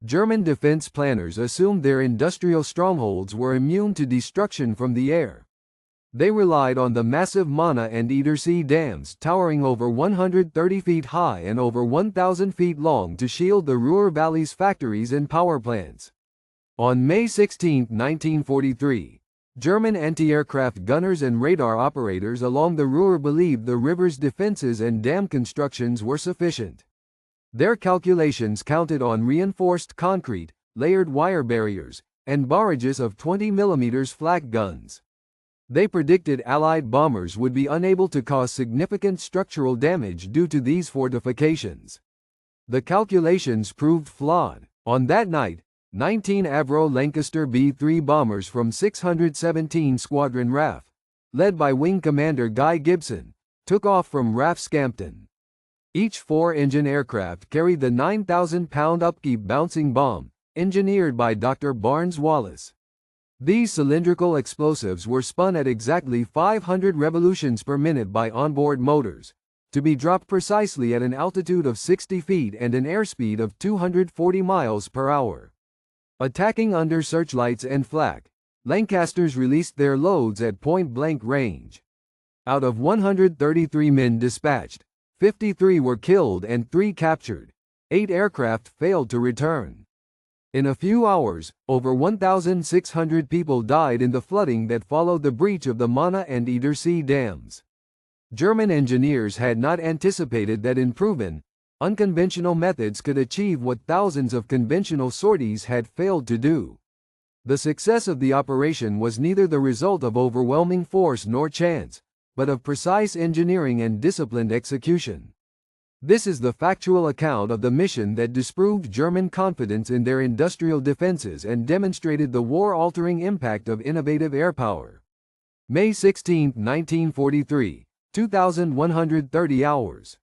German defense planners assumed their industrial strongholds were immune to destruction from the air. They relied on the massive Mohne and Edersee dams towering over 130 feet high and over 1,000 feet long to shield the Ruhr Valley's factories and power plants. On May 16, 1943, German anti-aircraft gunners and radar operators along the Ruhr believed the river's defenses and dam constructions were sufficient. Their calculations counted on reinforced concrete, layered wire barriers, and barrages of 20 mm flak guns. They predicted Allied bombers would be unable to cause significant structural damage due to these fortifications. The calculations proved flawed. On that night, 19 Avro Lancaster B-3 bombers from 617 Squadron RAF, led by Wing Commander Guy Gibson, took off from RAF Scampton. Each 4-engine aircraft carried the 9,000-pound upkeep bouncing bomb, engineered by Dr. Barnes Wallace. These cylindrical explosives were spun at exactly 500 revolutions per minute by onboard motors, to be dropped precisely at an altitude of 60 feet and an airspeed of 240 miles per hour. Attacking under searchlights and flak, Lancasters released their loads at point-blank range. Out of 133 men dispatched, 53 were killed and 3 captured. 8 aircraft failed to return. In a few hours, over 1,600 people died in the flooding that followed the breach of the Mohne and Edersee dams. German engineers had not anticipated that in proven, unconventional methods could achieve what thousands of conventional sorties had failed to do. The success of the operation was neither the result of overwhelming force nor chance, but of precise engineering and disciplined execution. This is the factual account of the mission that disproved German confidence in their industrial defenses and demonstrated the war-altering impact of innovative air power. May 16, 1943, 2,130 hours.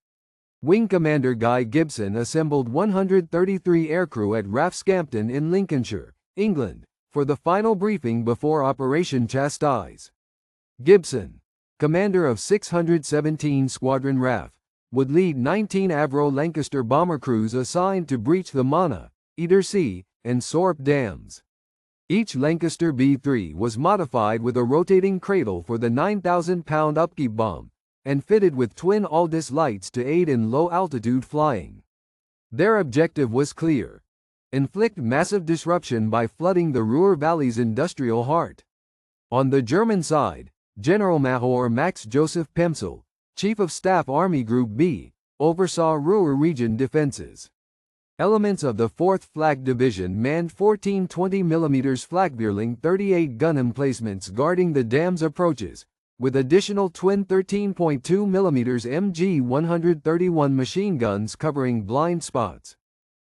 Wing Commander Guy Gibson assembled 133 aircrew at RAF Scampton in Lincolnshire, England, for the final briefing before Operation Chastise. Gibson, commander of 617 Squadron RAF, would lead 19 Avro Lancaster bomber crews assigned to breach the Mohne, Edersee, and Sorp dams. Each Lancaster B-3 was modified with a rotating cradle for the 9,000-pound upkeep bomb, and fitted with twin Aldis lights to aid in low-altitude flying. Their objective was clear: inflict massive disruption by flooding the Ruhr Valley's industrial heart. On the German side, Generalmajor Max Joseph Pemsel, Chief of Staff Army Group B, oversaw Ruhr region defenses. Elements of the 4th Flak Division manned 14 20mm Flakvierling 38-gun emplacements guarding the dam's approaches, with additional twin 13.2mm MG-131 machine guns covering blind spots.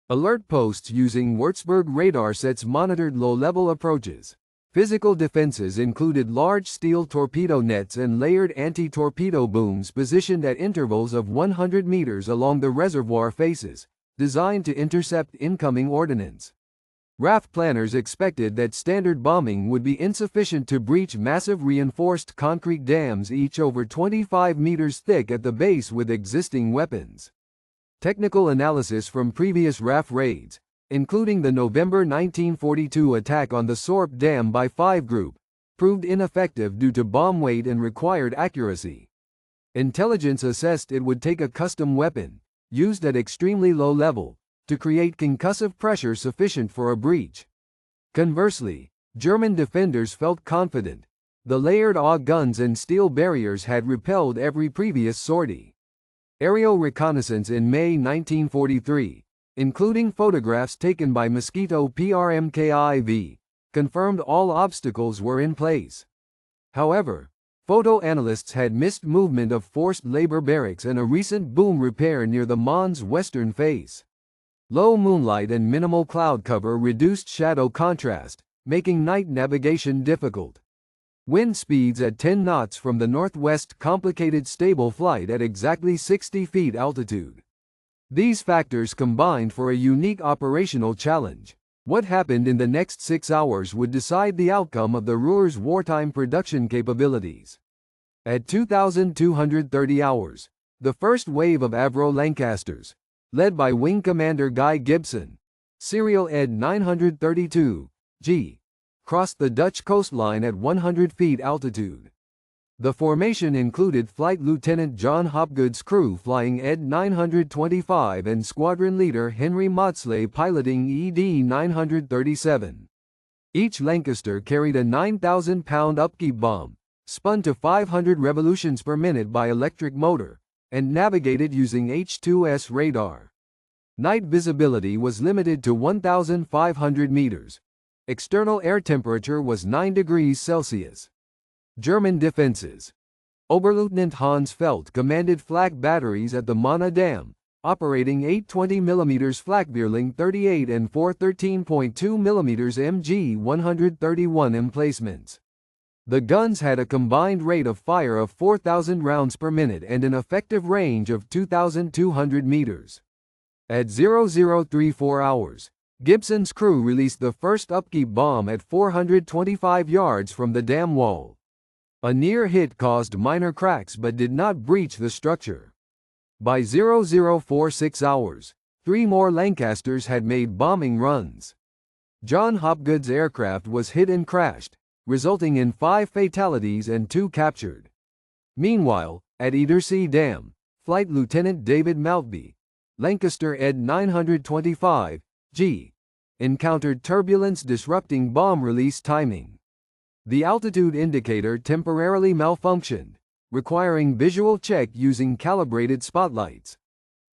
Alert posts using Würzburg radar sets monitored low-level approaches. Physical defenses included large steel torpedo nets and layered anti-torpedo booms positioned at intervals of 100 meters along the reservoir faces, designed to intercept incoming ordnance. RAF planners expected that standard bombing would be insufficient to breach massive reinforced concrete dams each over 25 meters thick at the base with existing weapons. Technical analysis from previous RAF raids, including the November 1942 attack on the Sorp Dam by 5 Group, proved ineffective due to bomb weight and required accuracy. Intelligence assessed it would take a custom weapon, used at extremely low level, to create concussive pressure sufficient for a breach. Conversely, German defenders felt confident. The layered AW guns and steel barriers had repelled every previous sortie. Aerial reconnaissance in May 1943, including photographs taken by Mosquito PRMKIV, confirmed all obstacles were in place. However, photo analysts had missed movement of forced labor barracks and a recent boom repair near the Mohne's western face. Low moonlight and minimal cloud cover reduced shadow contrast, making night navigation difficult. Wind speeds at 10 knots from the northwest complicated stable flight at exactly 60 feet altitude. These factors combined for a unique operational challenge. What happened in the next 6 hours would decide the outcome of the Ruhr's wartime production capabilities. At 2,230 hours, the first wave of Avro Lancasters, led by Wing Commander Guy Gibson, serial ED 932, G, crossed the Dutch coastline at 100 feet altitude. The formation included Flight Lieutenant John Hopgood's crew flying ED 925 and squadron leader Henry Maudslay piloting ED 937. Each Lancaster carried a 9,000-pound upkeep bomb, spun to 500 revolutions per minute by electric motor, and navigated using H-2S radar. Night visibility was limited to 1,500 meters. External air temperature was 9 degrees Celsius. German defenses. Oberleutnant Hans Felt commanded flak batteries at the Mohne Dam, operating 8 20mm Flakbierling 38 and 4 13.2mm MG-131 emplacements. The guns had a combined rate of fire of 4,000 rounds per minute and an effective range of 2,200 meters. At 0034 hours, Gibson's crew released the first upkeep bomb at 425 yards from the dam wall. A near hit caused minor cracks but did not breach the structure. By 0046 hours, 3 more Lancasters had made bombing runs. John Hopgood's aircraft was hit and crashed, resulting in 5 fatalities and 2 captured. Meanwhile, at Edersee Dam, Flight Lieutenant David Maltby, Lancaster ED 925, G, encountered turbulence disrupting bomb release timing. The altitude indicator temporarily malfunctioned, requiring visual check using calibrated spotlights.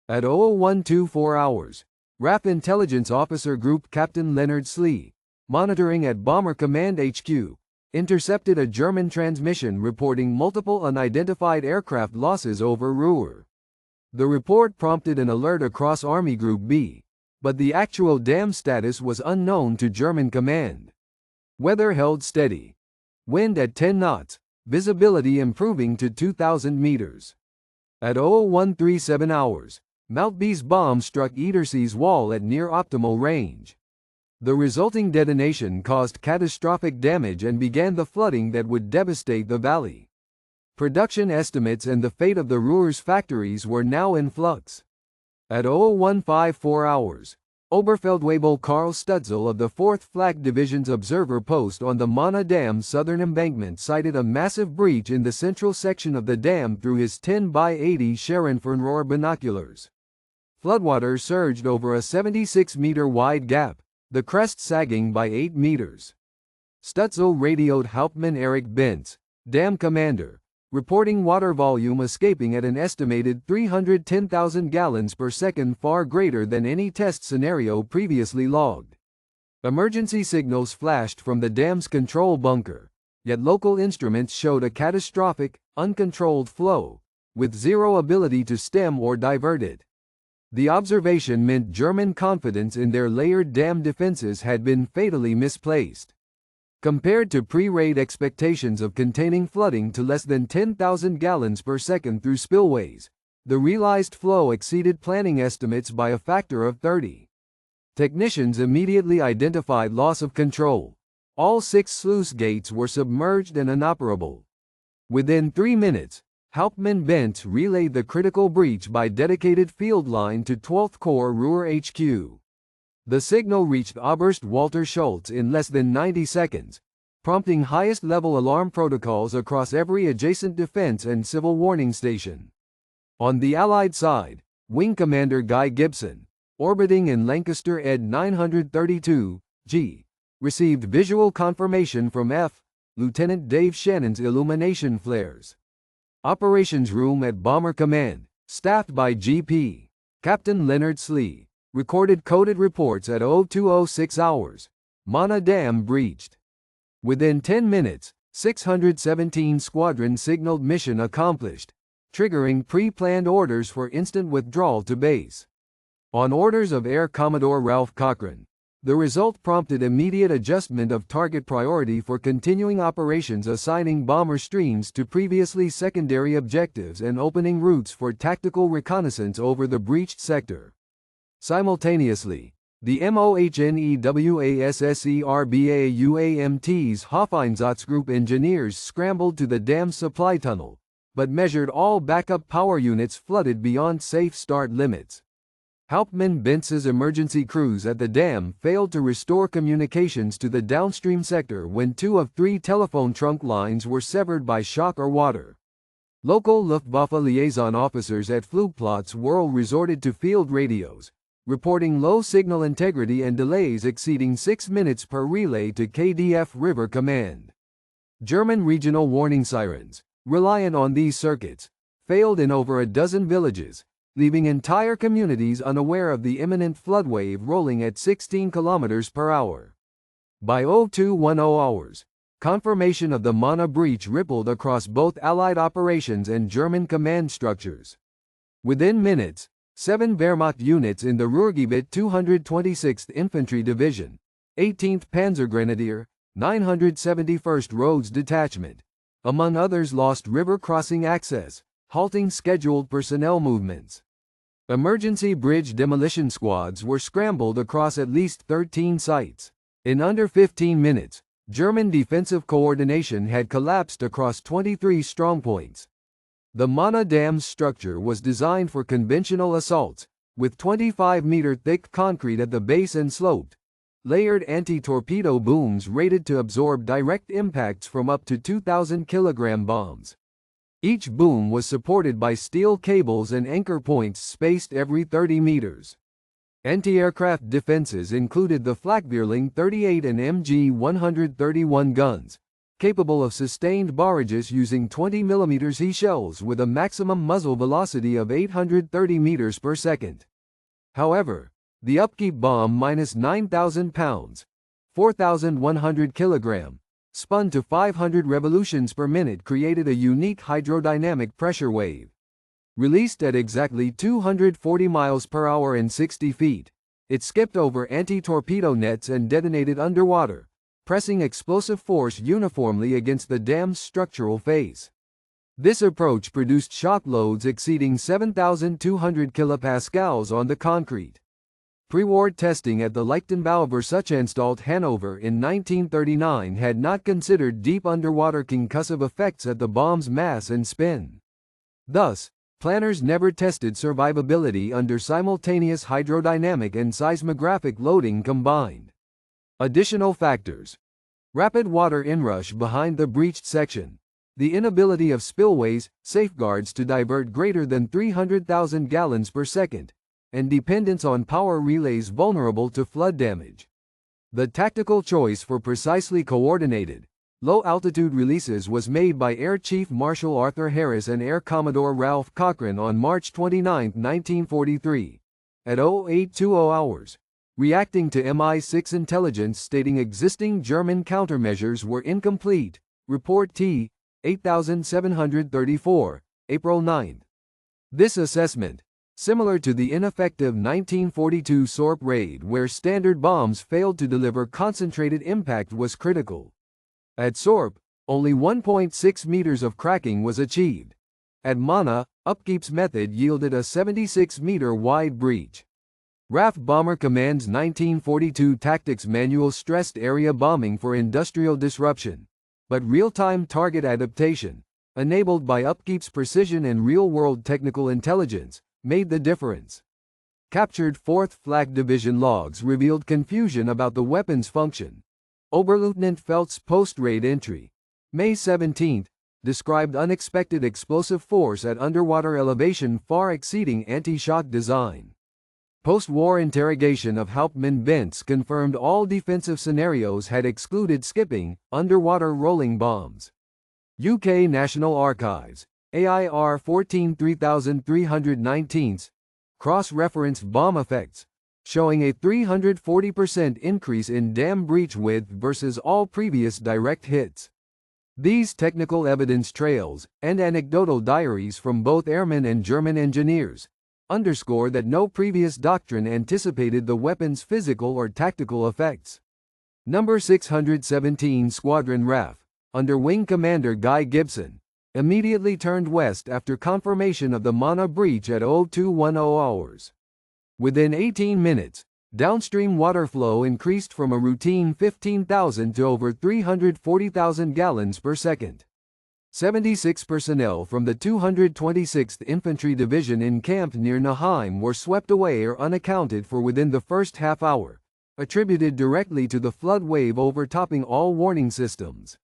At 0012 hours, RAF Intelligence Officer Group Captain Leonard Slee, monitoring at Bomber Command HQ, intercepted a German transmission reporting multiple unidentified aircraft losses over Ruhr. The report prompted an alert across Army Group B, but the actual dam status was unknown to German command. Weather held steady. Wind at 10 knots, visibility improving to 2,000 meters. At 0137 hours, Maltby's bomb struck Edersee's wall at near optimal range. The resulting detonation caused catastrophic damage and began the flooding that would devastate the valley. Production estimates and the fate of the Ruhr's factories were now in flux. At 0154 hours, Oberfeldwebel Karl Stutzel of the 4th Flak Division's observer post on the Mohne Dam's southern embankment cited a massive breach in the central section of the dam through his 10x80 Scherenfernrohr binoculars. Floodwater surged over a 76-meter wide gap, the crest sagging by 8 meters. Stutzel radioed Hauptmann Erich Bentz, dam commander, reporting water volume escaping at an estimated 310,000 gallons per second, far greater than any test scenario previously logged. Emergency signals flashed from the dam's control bunker, yet local instruments showed a catastrophic, uncontrolled flow, with zero ability to stem or divert it. The observation meant German confidence in their layered dam defenses had been fatally misplaced. Compared to pre-raid expectations of containing flooding to less than 10,000 gallons per second through spillways, the realized flow exceeded planning estimates by a factor of 30. Technicians immediately identified loss of control. All 6 sluice gates were submerged and inoperable. Within 3 minutes, Hauptmann Bentz relayed the critical breach by dedicated field line to 12th Corps Ruhr HQ. The signal reached Oberst Walter Schultz in less than 90 seconds, prompting highest-level alarm protocols across every adjacent defense and civil warning station. On the Allied side, Wing Commander Guy Gibson, orbiting in Lancaster ED 932, G, received visual confirmation from F. Lieutenant Dave Shannon's illumination flares. Operations room at Bomber Command, staffed by GP Captain Leonard Slee, recorded coded reports at 0206 hours. Mohne Dam breached. Within 10 minutes, 617 Squadron signaled mission accomplished, triggering pre-planned orders for instant withdrawal to base. On orders of Air Commodore Ralph Cochran, the result prompted immediate adjustment of target priority for continuing operations, assigning bomber streams to previously secondary objectives and opening routes for tactical reconnaissance over the breached sector. Simultaneously, the MOHNE-WASSERBAUAMT's Hofeinsatzgruppe engineers scrambled to the dam's supply tunnel, but measured all backup power units flooded beyond safe start limits. Hauptmann Bentz's emergency crews at the dam failed to restore communications to the downstream sector when 2 of 3 telephone trunk lines were severed by shock or water. Local Luftwaffe liaison officers at Flugplatz Wuerl resorted to field radios, reporting low signal integrity and delays exceeding 6 minutes per relay to KDF River Command. German regional warning sirens, reliant on these circuits, failed in over a dozen villages, leaving entire communities unaware of the imminent floodwave rolling at 16 km per hour. By 0210 hours, confirmation of the Mohne breach rippled across both Allied operations and German command structures. Within minutes, 7 Wehrmacht units in the Ruhrgebiet 226th Infantry Division, 18th Panzergrenadier, 971st Roads Detachment, among others, lost river crossing access, halting scheduled personnel movements. Emergency bridge demolition squads were scrambled across at least 13 sites. In under 15 minutes, German defensive coordination had collapsed across 23 strongpoints. The Mohne Dam's structure was designed for conventional assaults, with 25-meter thick concrete at the base and sloped, layered anti-torpedo booms rated to absorb direct impacts from up to 2,000-kilogram bombs. Each boom was supported by steel cables and anchor points spaced every 30 meters. Anti-aircraft defenses included the Flak 38 and MG 131 guns, capable of sustained barrages using 20 mm He shells with a maximum muzzle velocity of 830 meters per second. However, the upkeep bomb minus 9,000 pounds, 4,100 kilogram, spun to 500 revolutions per minute created a unique hydrodynamic pressure wave. Released at exactly 240 miles per hour and 60 feet, it skipped over anti-torpedo nets and detonated underwater, pressing explosive force uniformly against the dam's structural face. This approach produced shock loads exceeding 7,200 kilopascals on the concrete. Pre-war testing at the Lichtenbau Versuchanstalt Hanover in 1939 had not considered deep underwater concussive effects at the bomb's mass and spin. Thus, planners never tested survivability under simultaneous hydrodynamic and seismographic loading combined. Additional factors: rapid water inrush behind the breached section, the inability of spillways, safeguards to divert greater than 300,000 gallons per second, and dependence on power relays vulnerable to flood damage. The tactical choice for precisely coordinated, low-altitude releases was made by Air Chief Marshal Arthur Harris and Air Commodore Ralph Cochrane on March 29, 1943, at 0820 hours, reacting to MI6 intelligence stating existing German countermeasures were incomplete. Report T. 8734, April 9. This assessment, similar to the ineffective 1942 Sorp raid where standard bombs failed to deliver concentrated impact, was critical. At Sorp, only 1.6 meters of cracking was achieved. At Mohne, Upkeep's method yielded a 76-meter wide breach. RAF Bomber Command's 1942 Tactics Manual stressed area bombing for industrial disruption, but real-time target adaptation, enabled by Upkeep's precision and real-world technical intelligence, made the difference. Captured 4th Flak Division logs revealed confusion about the weapon's function. Oberleutnant Felt's post-raid entry, May 17, described unexpected explosive force at underwater elevation far exceeding anti-shock design. Post-war interrogation of Hauptmann Bentz confirmed all defensive scenarios had excluded skipping, underwater rolling bombs. UK National Archives, AIR 14 3319, cross-referenced bomb effects, showing a 340% increase in dam breach width versus all previous direct hits. These technical evidence trails, and anecdotal diaries from both airmen and German engineers, underscore that no previous doctrine anticipated the weapon's physical or tactical effects. Number 617 Squadron RAF, under Wing Commander Guy Gibson, immediately turned west after confirmation of the Mohne breach at 0210 hours. Within 18 minutes, downstream water flow increased from a routine 15,000 to over 340,000 gallons per second. 76 personnel from the 226th Infantry Division encamped near Naheim were swept away or unaccounted for within the first half hour, attributed directly to the flood wave overtopping all warning systems.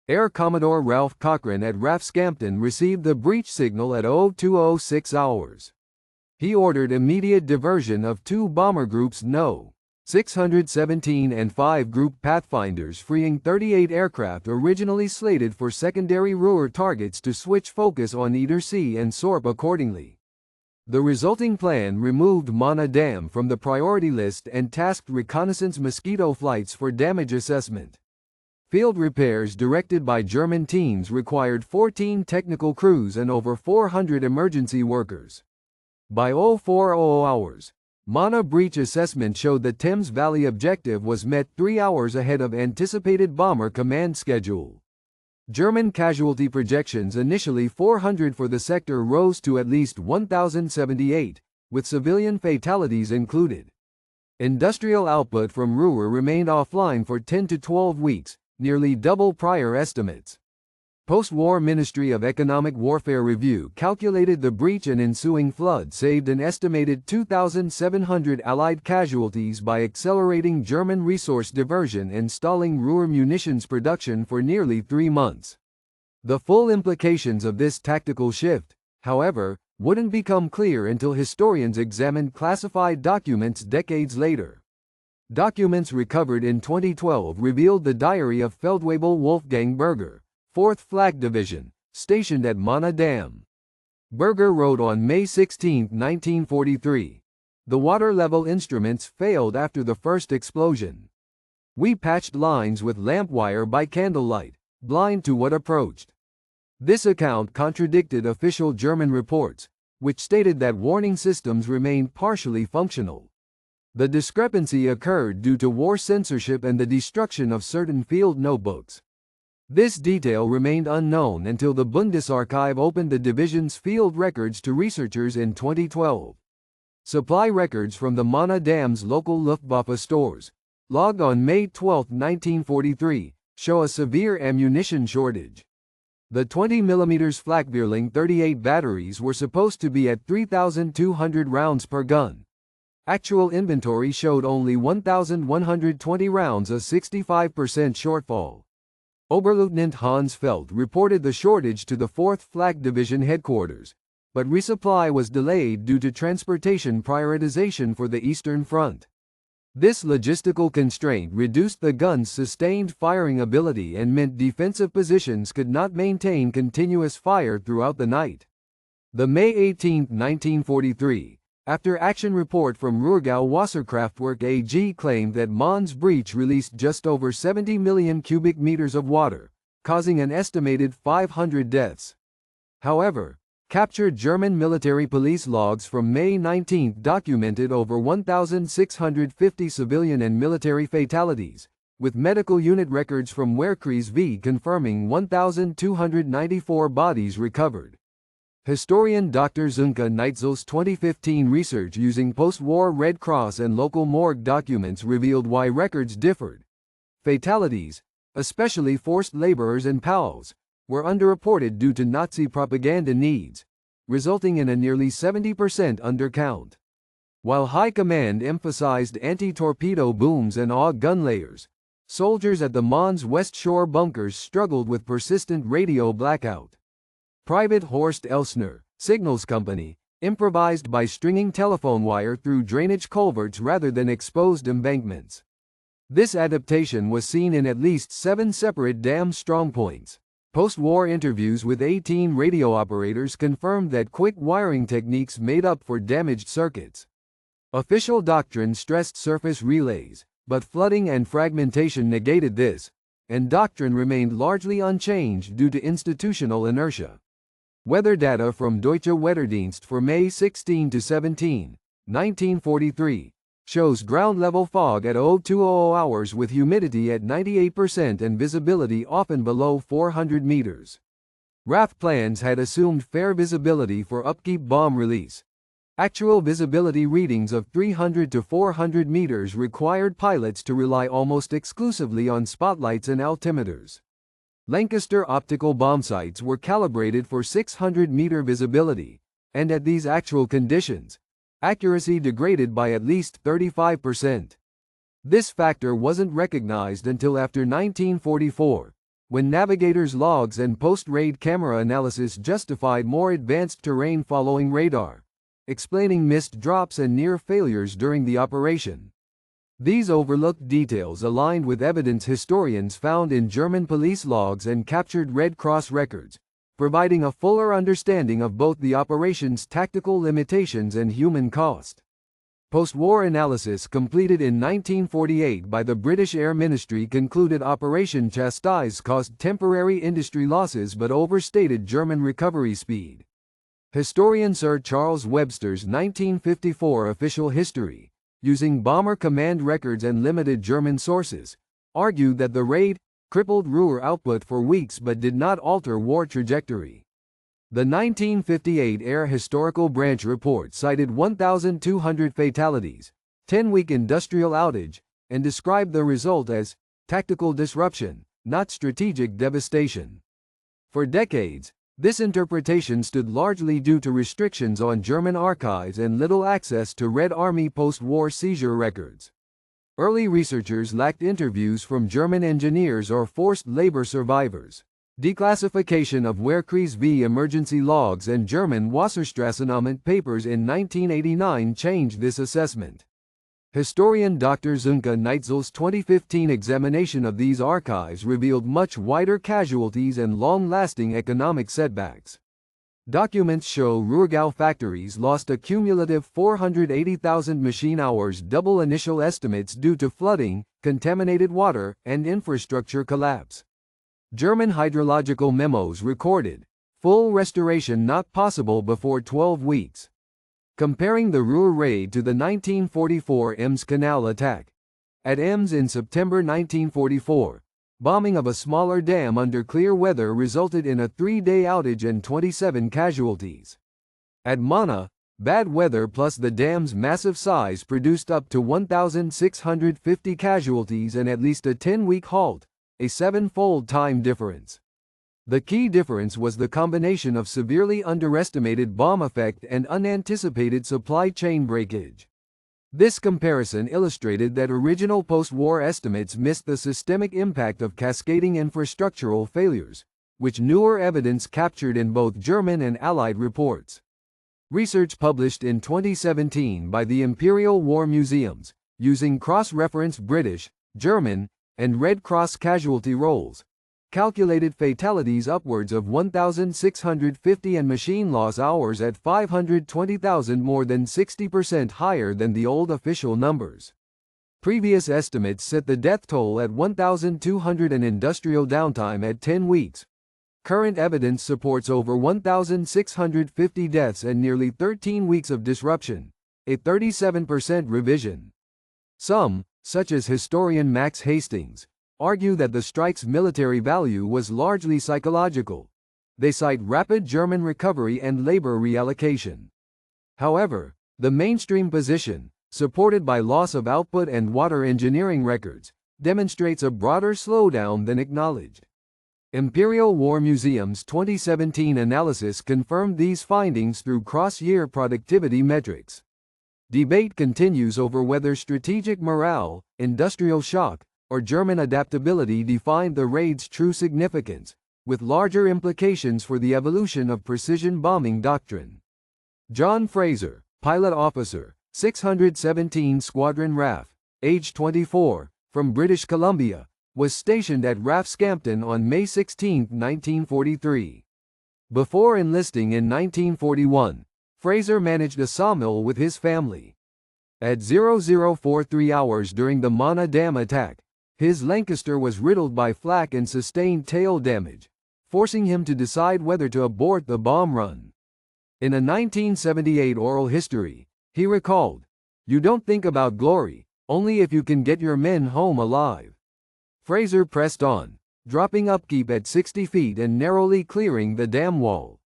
Air Commodore Ralph Cochran at RAF Scampton received the breach signal at 02:06 hours. He ordered immediate diversion of 2 bomber groups No. 617 and 5 Group Pathfinders, freeing 38 aircraft originally slated for secondary Ruhr targets to switch focus on Edersee and Sorp accordingly. The resulting plan removed Mohne Dam from the priority list and tasked reconnaissance mosquito flights for damage assessment. Field repairs directed by German teams required 14 technical crews and over 400 emergency workers. By 04:00 hours, Mohne breach assessment showed the Thames Valley objective was met 3 hours ahead of anticipated bomber command schedule. German casualty projections, initially 400 for the sector, rose to at least 1,078, with civilian fatalities included. Industrial output from Ruhr remained offline for 10 to 12 weeks, nearly double prior estimates. Post-war Ministry of Economic Warfare review calculated the breach and ensuing flood saved an estimated 2,700 Allied casualties by accelerating German resource diversion and stalling Ruhr munitions production for nearly 3 months. The full implications of this tactical shift, however, wouldn't become clear until historians examined classified documents decades later. Documents recovered in 2012 revealed the diary of Feldwebel Wolfgang Berger, 4th Flak Division, stationed at Mohne Dam. Berger wrote on May 16, 1943, "The water level instruments failed after the first explosion. We patched lines with lamp wire by candlelight, blind to what approached." This account contradicted official German reports, which stated that warning systems remained partially functional. The discrepancy occurred due to war censorship and the destruction of certain field notebooks. This detail remained unknown until the Bundesarchiv opened the division's field records to researchers in 2012. Supply records from the Mohne Dam's local Luftwaffe stores, logged on May 12, 1943, show a severe ammunition shortage. The 20mm Flakvierling 38 batteries were supposed to be at 3,200 rounds per gun. Actual inventory showed only 1,120 rounds, a 65% shortfall. Oberleutnant Hans Felt reported the shortage to the 4th Flak Division headquarters, but resupply was delayed due to transportation prioritization for the Eastern Front. This logistical constraint reduced the gun's sustained firing ability and meant defensive positions could not maintain continuous fire throughout the night. The May 18, 1943, after-action report from Ruhrgau Wasserkraftwerk AG claimed that Mohne's breach released just over 70 million cubic meters of water, causing an estimated 500 deaths. However, captured German military police logs from May 19 documented over 1,650 civilian and military fatalities, with medical unit records from Wehrkreis V confirming 1,294 bodies recovered. Historian Dr. Sönke Neitzel's 2015 research using post-war Red Cross and local morgue documents revealed why records differed. Fatalities, especially forced laborers and POWs, were underreported due to Nazi propaganda needs, resulting in a nearly 70% undercount. While High Command emphasized anti-torpedo booms and AUG gun layers, soldiers at the Mohne's West Shore bunkers struggled with persistent radio blackout. Private Horst Elsner, Signals Company, improvised by stringing telephone wire through drainage culverts rather than exposed embankments. This adaptation was seen in at least 7 separate dam strongpoints. Post-war interviews with 18 radio operators confirmed that quick wiring techniques made up for damaged circuits. Official doctrine stressed surface relays, but flooding and fragmentation negated this, and doctrine remained largely unchanged due to institutional inertia. Weather data from Deutsche Wetterdienst for May 16 to 17, 1943, shows ground-level fog at 02:00 hours with humidity at 98% and visibility often below 400 meters. RAF plans had assumed fair visibility for upkeep bomb release. Actual visibility readings of 300 to 400 meters required pilots to rely almost exclusively on spotlights and altimeters. Lancaster optical bomb sights were calibrated for 600-meter visibility, and at these actual conditions, accuracy degraded by at least 35%. This factor wasn't recognized until after 1944, when navigators' logs and post-raid camera analysis justified more advanced terrain following radar, explaining missed drops and near failures during the operation. These overlooked details aligned with evidence historians found in German police logs and captured Red Cross records, providing a fuller understanding of both the operation's tactical limitations and human cost. Post-war analysis completed in 1948 by the British Air Ministry concluded Operation Chastise caused temporary industry losses but overstated German recovery speed. Historian Sir Charles Webster's 1954 official history, using bomber command records and limited German sources, argued that the raid crippled Ruhr output for weeks but did not alter war trajectory. The 1958 Air Historical Branch report cited 1,200 fatalities, 10-week industrial outage, and described the result as tactical disruption, not strategic devastation. For decades, this interpretation stood largely due to restrictions on German archives and little access to Red Army post-war seizure records. Early researchers lacked interviews from German engineers or forced labor survivors. Declassification of Wehrkreis V emergency logs and German Wasserstrassenamt papers in 1989 changed this assessment. Historian Dr. Sönke Neitzel's 2015 examination of these archives revealed much wider casualties and long-lasting economic setbacks. Documents show Ruhrgau factories lost a cumulative 480,000 machine hours, double initial estimates due to flooding, contaminated water, and infrastructure collapse. German hydrological memos recorded full restoration not possible before 12 weeks. Comparing the Ruhr raid to the 1944 Ems Canal attack. At Ems in September 1944, bombing of a smaller dam under clear weather resulted in a 3-day outage and 27 casualties. At Mohne, bad weather plus the dam's massive size produced up to 1,650 casualties and at least a 10-week halt, a 7-fold time difference. The key difference was the combination of severely underestimated bomb effect and unanticipated supply chain breakage. This comparison illustrated that original post-war estimates missed the systemic impact of cascading infrastructural failures, which newer evidence captured in both German and Allied reports. Research published in 2017 by the Imperial War Museums, using cross-reference British, German, and Red Cross casualty rolls, calculated fatalities upwards of 1,650 and machine loss hours at 520,000, more than 60% higher than the old official numbers. Previous estimates set the death toll at 1,200 and industrial downtime at 10 weeks. Current evidence supports over 1,650 deaths and nearly 13 weeks of disruption, a 37% revision. Some, such as historian Max Hastings, argue that the strike's military value was largely psychological. They cite rapid German recovery and labor reallocation. However, the mainstream position, supported by loss of output and water engineering records, demonstrates a broader slowdown than acknowledged. Imperial War Museum's 2017 analysis confirmed these findings through cross-year productivity metrics. Debate continues over whether strategic morale, industrial shock, or German adaptability defined the raid's true significance, with larger implications for the evolution of precision bombing doctrine. John Fraser, pilot officer, 617 Squadron RAF, age 24, from British Columbia, was stationed at RAF Scampton on May 16, 1943. Before enlisting in 1941, Fraser managed a sawmill with his family. At 0043 hours during the Mohne Dam attack, his Lancaster was riddled by flak and sustained tail damage, forcing him to decide whether to abort the bomb run. In a 1978 oral history, he recalled, "You don't think about glory, only if you can get your men home alive." Fraser pressed on, dropping upkeep at 60 feet and narrowly clearing the dam wall.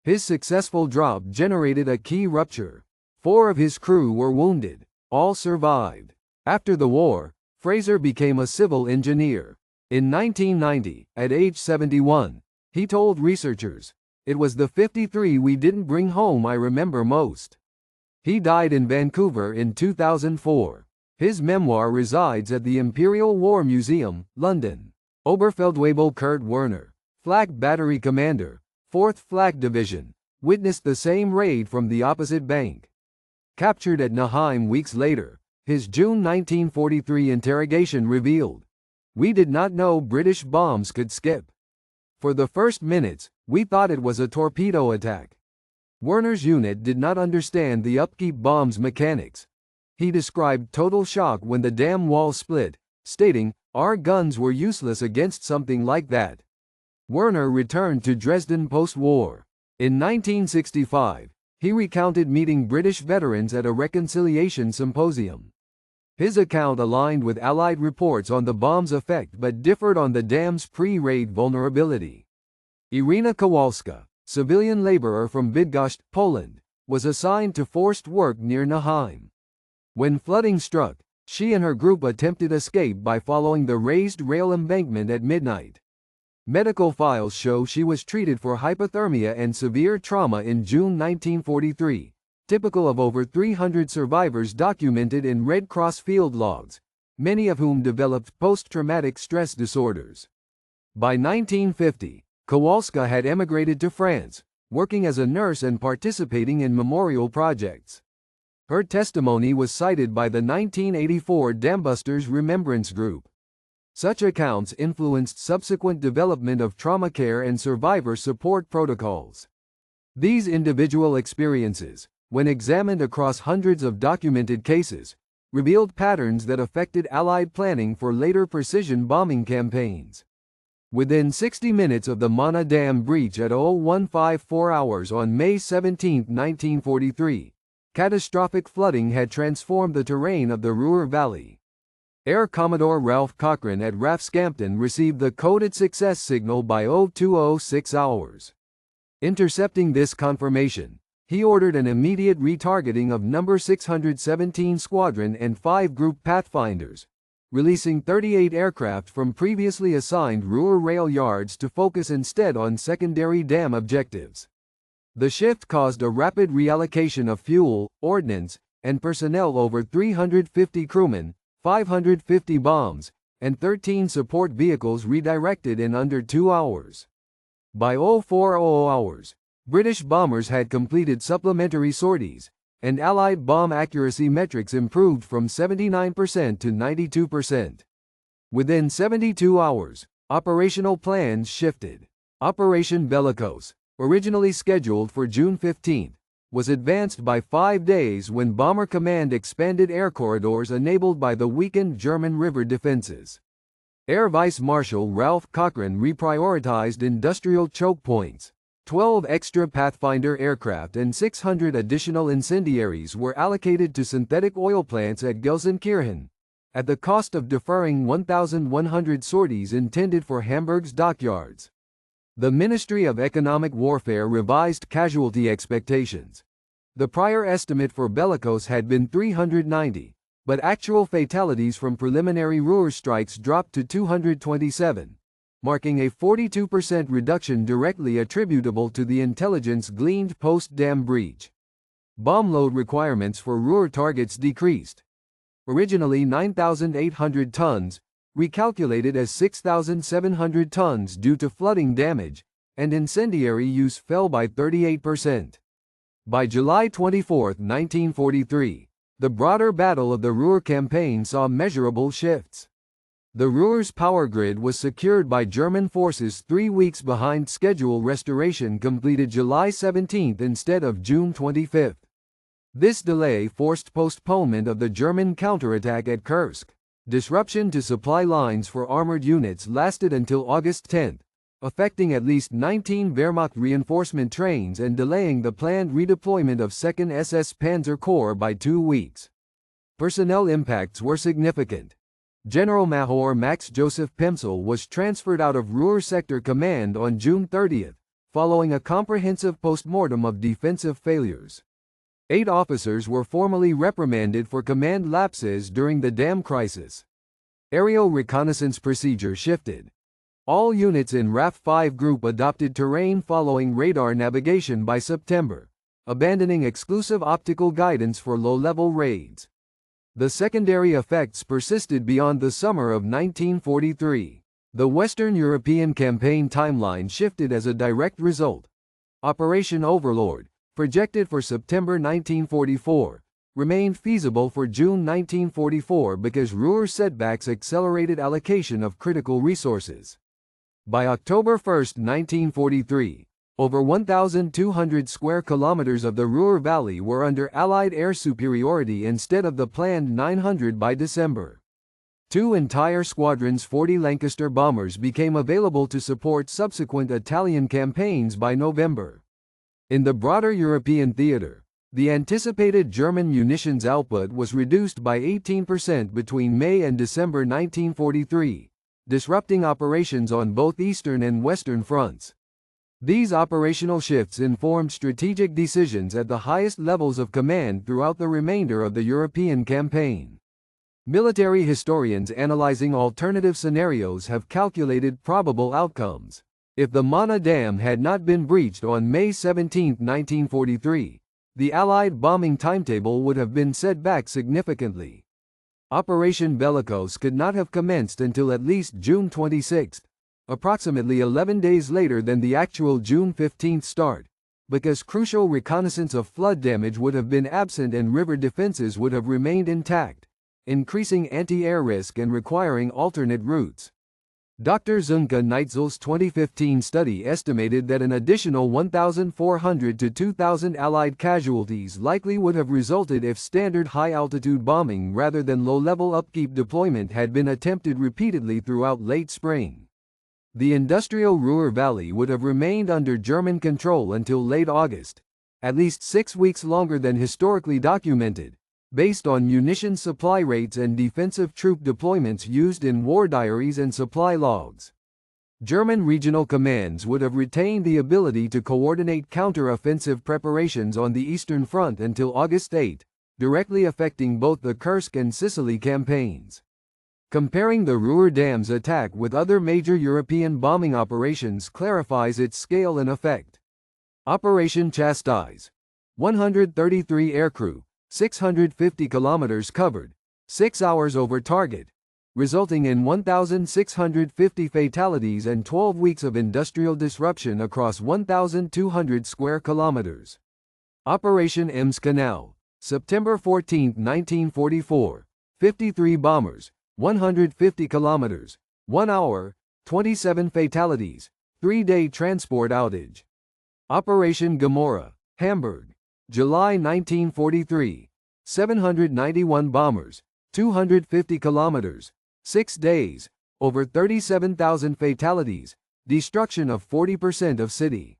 His successful drop generated a key rupture. 4 of his crew were wounded. All survived. After the war, Fraser became a civil engineer. In 1990, at age 71, he told researchers, "It was the 53 we didn't bring home I remember most." He died in Vancouver in 2004. His memoir resides at the Imperial War Museum, London. Oberfeldwebel Kurt Werner, Flak Battery Commander, 4th Flak Division, witnessed the same raid from the opposite bank. Captured at Naheim weeks later, his June 1943 interrogation revealed, "We did not know British bombs could skip. For the first minutes, we thought it was a torpedo attack." Werner's unit did not understand the upkeep bomb's mechanics. He described total shock when the dam wall split, stating, "Our guns were useless against something like that." Werner returned to Dresden post-war. In 1965, he recounted meeting British veterans at a reconciliation symposium. His account aligned with Allied reports on the bomb's effect but differed on the dam's pre-raid vulnerability. Irina Kowalska, civilian laborer from Bydgoszcz, Poland, was assigned to forced work near Naheim. When flooding struck, she and her group attempted escape by following the raised rail embankment at midnight. Medical files show she was treated for hypothermia and severe trauma in June 1943, typical of over 300 survivors documented in Red Cross field logs, many of whom developed post-traumatic stress disorders. By 1950, Kowalska had emigrated to France, working as a nurse and participating in memorial projects. Her testimony was cited by the 1984 Dambusters Remembrance Group. Such accounts influenced subsequent development of trauma care and survivor support protocols. These individual experiences, when examined across hundreds of documented cases, revealed patterns that affected Allied planning for later precision bombing campaigns. Within 60 minutes of the Mohne Dam breach at 0154 hours on May 17, 1943, catastrophic flooding had transformed the terrain of the Ruhr Valley. Air Commodore Ralph Cochrane at RAF Scampton received the coded success signal by 0206 hours. Intercepting this confirmation, he ordered an immediate retargeting of No. 617 Squadron and 5 Group Pathfinders, releasing 38 aircraft from previously assigned Ruhr rail yards to focus instead on secondary dam objectives. The shift caused a rapid reallocation of fuel, ordnance, and personnel. Over 350 crewmen, 550 bombs, and 13 support vehicles redirected in under 2 hours. By 0400 hours, British bombers had completed supplementary sorties, and Allied bomb accuracy metrics improved from 79% to 92%. Within 72 hours, operational plans shifted. Operation Bellicose, originally scheduled for June 15, was advanced by 5 days when Bomber Command expanded air corridors enabled by the weakened German river defenses. Air Vice Marshal Ralph Cochrane reprioritized industrial choke points. 12 extra Pathfinder aircraft and 600 additional incendiaries were allocated to synthetic oil plants at Gelsenkirchen, at the cost of deferring 1,100 sorties intended for Hamburg's dockyards. The Ministry of Economic Warfare revised casualty expectations. The prior estimate for Bellicose had been 390, but actual fatalities from preliminary Ruhr strikes dropped to 227, marking a 42% reduction directly attributable to the intelligence gleaned post-dam breach. Bomb load requirements for Ruhr targets decreased. Originally 9,800 tons, recalculated as 6,700 tons due to flooding damage, and incendiary use fell by 38%. By July 24, 1943, the broader battle of the Ruhr campaign saw measurable shifts. The Ruhr's power grid was secured by German forces 3 weeks behind schedule. Restoration completed July 17 instead of June 25. This delay forced postponement of the German counterattack at Kursk. Disruption to supply lines for armored units lasted until August 10, affecting at least 19 Wehrmacht reinforcement trains and delaying the planned redeployment of 2nd SS Panzer Corps by 2 weeks. Personnel impacts were significant. General Major Max Joseph Pemsel was transferred out of Ruhr Sector Command on June 30, following a comprehensive postmortem of defensive failures. 8 officers were formally reprimanded for command lapses during the dam crisis. Aerial reconnaissance procedure shifted. All units in RAF 5 group adopted terrain following radar navigation by September, abandoning exclusive optical guidance for low-level raids. The secondary effects persisted beyond the summer of 1943. The Western European campaign timeline shifted as a direct result. Operation Overlord, projected for September 1944, remained feasible for June 1944 because Ruhr setbacks accelerated allocation of critical resources. By October 1, 1943, over 1,200 square kilometers of the Ruhr Valley were under Allied air superiority instead of the planned 900 by December. 2 entire squadrons' 40 Lancaster bombers became available to support subsequent Italian campaigns by November. In the broader European theater, the anticipated German munitions output was reduced by 18% between May and December 1943, disrupting operations on both eastern and western fronts. These operational shifts informed strategic decisions at the highest levels of command throughout the remainder of the European campaign. Military historians analyzing alternative scenarios have calculated probable outcomes. If the Mohne Dam had not been breached on May 17, 1943, the Allied bombing timetable would have been set back significantly. Operation Bellicose could not have commenced until at least June 26, approximately 11 days later than the actual June 15 start, because crucial reconnaissance of flood damage would have been absent and river defenses would have remained intact, increasing anti-air risk and requiring alternate routes. Dr. Sönke Neitzel's 2015 study estimated that an additional 1,400 to 2,000 Allied casualties likely would have resulted if standard high-altitude bombing rather than low-level upkeep deployment had been attempted repeatedly throughout late spring. The industrial Ruhr Valley would have remained under German control until late August, at least 6 weeks longer than historically documented, based on munition supply rates and defensive troop deployments used in war diaries and supply logs. German regional commands would have retained the ability to coordinate counter-offensive preparations on the Eastern Front until August 8, directly affecting both the Kursk and Sicily campaigns. Comparing the Ruhr Dam's attack with other major European bombing operations clarifies its scale and effect. Operation Chastise. 133 aircrew, 650 kilometers covered, 6 hours over target, resulting in 1,650 fatalities and 12 weeks of industrial disruption across 1,200 square kilometers. Operation Ems Canal. September 14, 1944. 53 bombers, 150 kilometers, 1 hour, 27 fatalities, 3-day transport outage. Operation Gomorrah. Hamburg. July 1943, 791 bombers, 250 kilometers, 6 days, over 37,000 fatalities, destruction of 40% of city.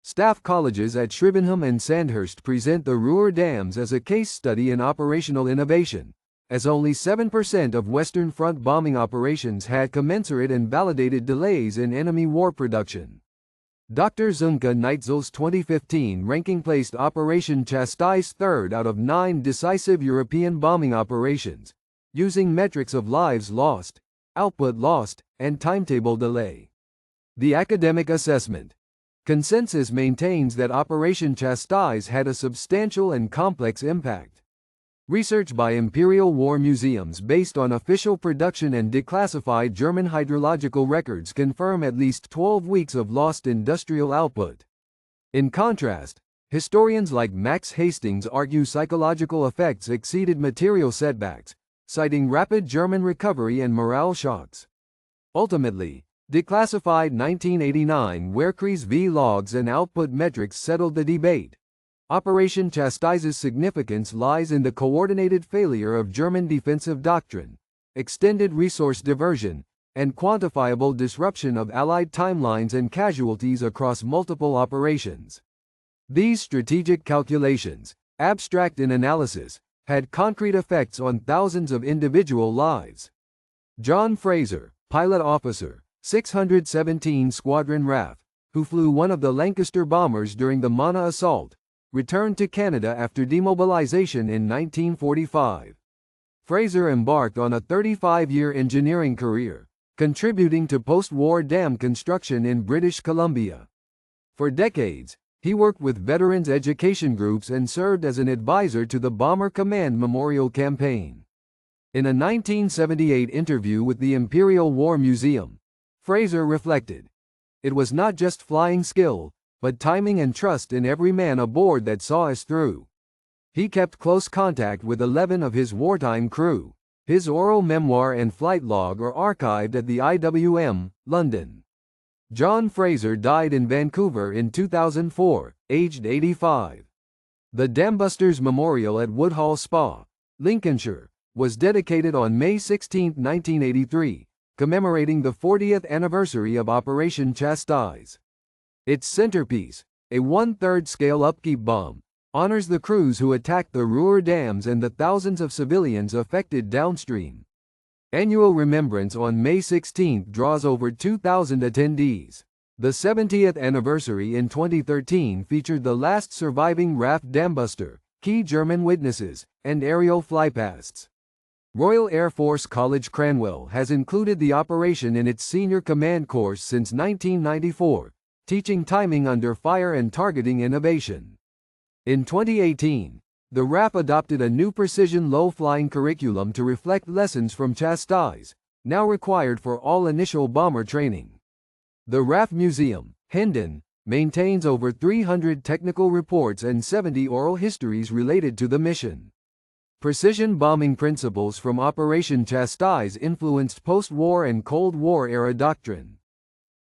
Staff colleges at Schrivenheim and Sandhurst present the Ruhr Dams as a case study in operational innovation, as only 7% of Western Front bombing operations had commensurate and validated delays in enemy war production. Dr. Sönke Neitzel's 2015 ranking placed Operation Chastise third out of 9 decisive European bombing operations, using metrics of lives lost, output lost, and timetable delay. The academic assessment. Consensus maintains that Operation Chastise had a substantial and complex impact. Research by Imperial War Museums based on official production and declassified German hydrological records confirm at least 12 weeks of lost industrial output. In contrast, historians like Max Hastings argue psychological effects exceeded material setbacks, citing rapid German recovery and morale shocks. Ultimately, declassified 1989 Wehrkreis V logs and output metrics settled the debate. Operation Chastise's significance lies in the coordinated failure of German defensive doctrine, extended resource diversion, and quantifiable disruption of Allied timelines and casualties across multiple operations. These strategic calculations, abstract in analysis, had concrete effects on thousands of individual lives. John Fraser, pilot officer, 617 Squadron RAF, who flew one of the Lancaster bombers during the Mohne assault, returned to Canada after demobilization in 1945. Fraser embarked on a 35-year engineering career, contributing to post-war dam construction in British Columbia. For decades, he worked with veterans education groups and served as an advisor to the Bomber Command Memorial Campaign. In a 1978 interview with the Imperial War Museum, Fraser reflected, "It was not just flying skill, but timing and trust in every man aboard that saw us through." He kept close contact with 11 of his wartime crew. His oral memoir and flight log are archived at the IWM, London. John Fraser died in Vancouver in 2004, aged 85. The Dambusters Memorial at Woodhall Spa, Lincolnshire, was dedicated on May 16, 1983, commemorating the 40th anniversary of Operation Chastise. Its centerpiece, a 1/3 scale upkeep bomb, honors the crews who attacked the Ruhr dams and the thousands of civilians affected downstream. Annual remembrance on May 16 draws over 2,000 attendees. The 70th anniversary in 2013 featured the last surviving RAF Dambuster, key German witnesses, and aerial flypasts. Royal Air Force College Cranwell has included the operation in its senior command course since 1994, teaching timing under fire and targeting innovation. In 2018, the RAF adopted a new precision low-flying curriculum to reflect lessons from Chastise, now required for all initial bomber training. The RAF Museum, Hendon, maintains over 300 technical reports and 70 oral histories related to the mission. Precision bombing principles from Operation Chastise influenced post-war and Cold War era doctrine.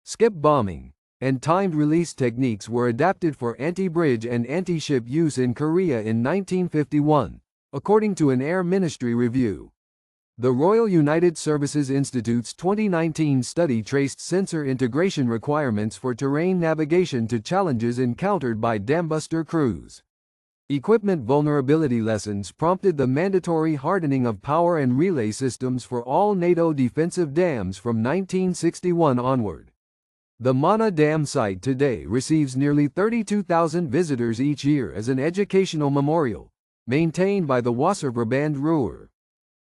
Skip bombing and timed release techniques were adapted for anti-bridge and anti-ship use in Korea in 1951, according to an Air Ministry review. The Royal United Services Institute's 2019 study traced sensor integration requirements for terrain navigation to challenges encountered by Dambuster crews. Equipment vulnerability lessons prompted the mandatory hardening of power and relay systems for all NATO defensive dams from 1961 onward. The Mohne Dam site today receives nearly 32,000 visitors each year as an educational memorial, maintained by the Wasserverband Ruhr.